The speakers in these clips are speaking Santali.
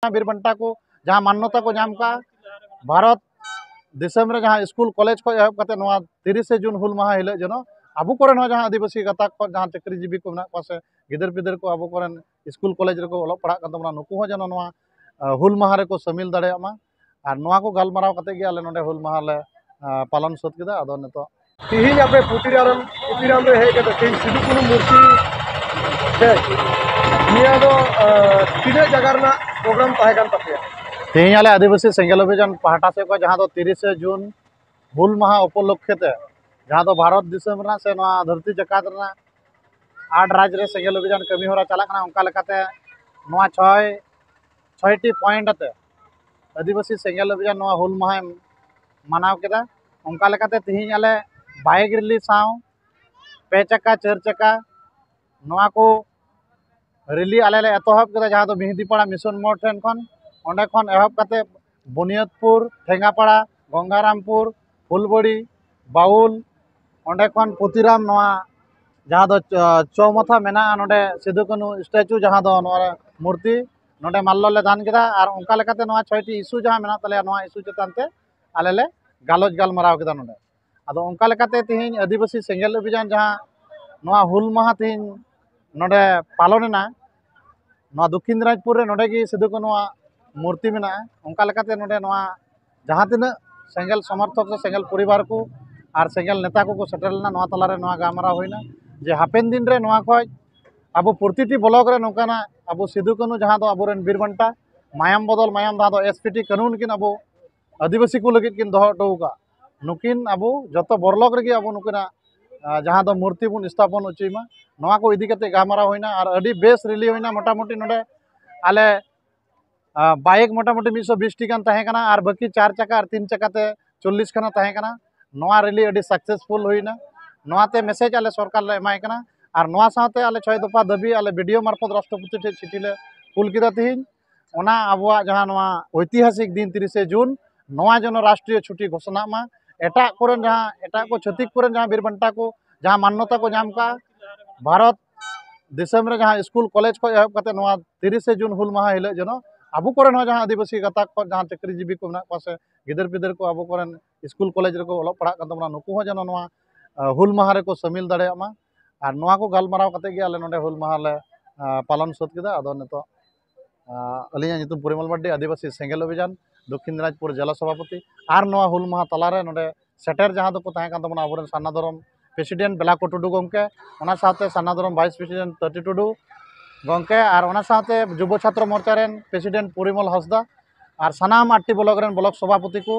बीरबंटा को जहाँ मान्यता को नाम का भारत दिसम रे जहाँ स्कूल कॉलेज को एहब कते 30 जून हुल माहा हिल जनो आबू कोरेन जहाँ आदिवासी गाताक को जहाँ चाकरीजीवी को मेना से गिदर पिदर को आबू कोरेन स्कूल कॉलेज रे को ओलो पढ़ा kan तमना नुकु हो जनो नोआ हुल माहा रे को शामिल दाड़े मा और नोआ को गालमाराव कते गे आले नोडे हुल माहा ले पालन सद केदा आदो नितो तिहिन आपे पुतिराम रे हे कते तिहिन सिदु कुनु मूर्ति है निया दो तीन जगह ना प्रोग्राम ताहे कान तपया तेज आले आदिवासी सेंगेल अभियान पहाटा से को जहाँ 30 जून हुल माहा उपलक्षे जहाँ भारत दिसम रे से धरती जकात 8 राज्य रे सेंगेल अभियान कमी होरा चलाकना उनका लेकाते 6टी पॉइंट आते आदिवासी सेंगेल अभियान हुल माहा मानाव केदा उनका लेकाते तिहिन आले बाइक रिली साव 2 चक्का 4 चक्का नोआ को रिली आले ले एतहब केदा जहाँ मिहिदीपाड़ा मिशन मोड़ ठेन खन ओंडे खन एहब कते बुनियादपुर ठेंगापाड़ा गंगारामपुर फुलबड़ी बाउल ओंडे खन पुतिराम नोआ जहाँ चौमथा मेना नोडे सिदु कानू स्टैचू जहाँ मूर्ति नोडे माल्लो ले दान केदा और उनका लेकाते नोआ 6टी इशू जहाँ मेना तले नोआ इशू चेतानते आले ले गालोज गालमाराव केदा नोडे आदो उनका लेकाते तिहिन आदिवासी सेंगेल अभियान जहाँ नोआ हुल माहा तिहिन नोडे पालनना नोआ दक्षिण दिनाजपुर रे नोडे गी सिदु कानू मूर्ति में उनका लेकाते नोडे नोआ जहाँ तिना सेंगेल समर्थक से सेंगेल परिवार को और सेंगेल नेता को सेटल लेना नोआ तलारे नोआ गालमाराव होइना जे हापेन दिन रे नोआ खय अब प्रतिटी ब्लॉक रे नोकाना अब सिदु कानू जहाँ आबोरेन बीरबंटा मायाम बदल मायाम जहाँ एसपीटी कानून किन अब आदिवासी को लगित किन दोहो टोका नुकिन अब जत बरलॉक रे अब नुकिना जहाँ मूर्ति बन स्थापन उचीमा नोआ को इदी कते गालमाराव होइना और अडी बेस रिली होइना मोटामुटी नोडे आले बाइक मोटामुटी 120 टी गान ताहे कना और बाकी 4 चक्का और 3 चक्का ते 40 खाना ताहे कना नोआ रिली अडी सक्सेसफुल होइना नोआते मेसेज आले सरकार ले एमाय कना और नोआ साथे आले 6 दफा दाबी आले वीडियो मार्फत राष्ट्रपति ठे चिठी ले कुल किदा तिहिन ओना आबुआ जहाँ नोआ ऐतिहासिक दिन 30 जून नोआ जनो राष्ट्रीय छुट्टी घोषणा मा एटा कोरेन जहाँ एटा को छतिक कोरेन जहाँ बीरबंटा को जहाँ मान्यता को नाम का भारत दिसम रे जहाँ स्कूल कॉलेज को एहब कते 30 जून हुल माहा हिल जनो आबू कोरेन जहाँ आदिवासी गाताक को जहाँ चाकरीजीवी को मेना से गिदर पिदर को आबू कोरेन स्कूल कॉलेज रे को ओलो पढ़ा kan तमना नुकु हो जनो नोआ हुल माहा रे को शामिल दाड़े मा और नोआ को गालमाराव कते गे आले नोडे हुल माहा ले पालन सद केदा आदो नितो अलिया नितुम परिमल मार्डी आदिवासी सेंगेल अभियान दक्षिण दिनाजपुर जिला सभापति और नोआ हुल माहा तलारे नोडे सेटर जहाँ को ताहे kan तमना आबोरेन सानाधरम प्रेसिडेंट बेलाको टुडू गंके ओना साथे सानाधरम वाइस प्रेसिडेंट तटी टुडू गंके और ओना साथे युवा छात्र मोर्चा रेन प्रेसिडेंट परिमल हंसदा और सानाम 8टी ब्लॉक रेन ब्लॉक सभापति को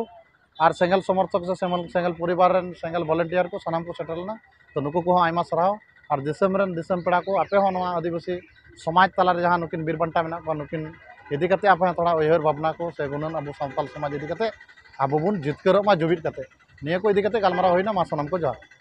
और सेंगेल समर्थक से सेंगेल परिवार रेन सेंगेल वॉलंटियर को सानाम को सेटलना तो नुकु को आयमा सराव और दिसम रेन दिसम पेड़ा को आपे हो नोआ आदिवासी समाज तलारे जहाँ नुकिन बीरबंटा मेना को नुकिन इदी कते आपे थोड़ा उयहर भावना को से गुणन अब सावताल समाज इदी कते अब बुन जितकरो मा जुबित कते निया को इदी कते गालमाराव होइना मा सानाम को जोहार।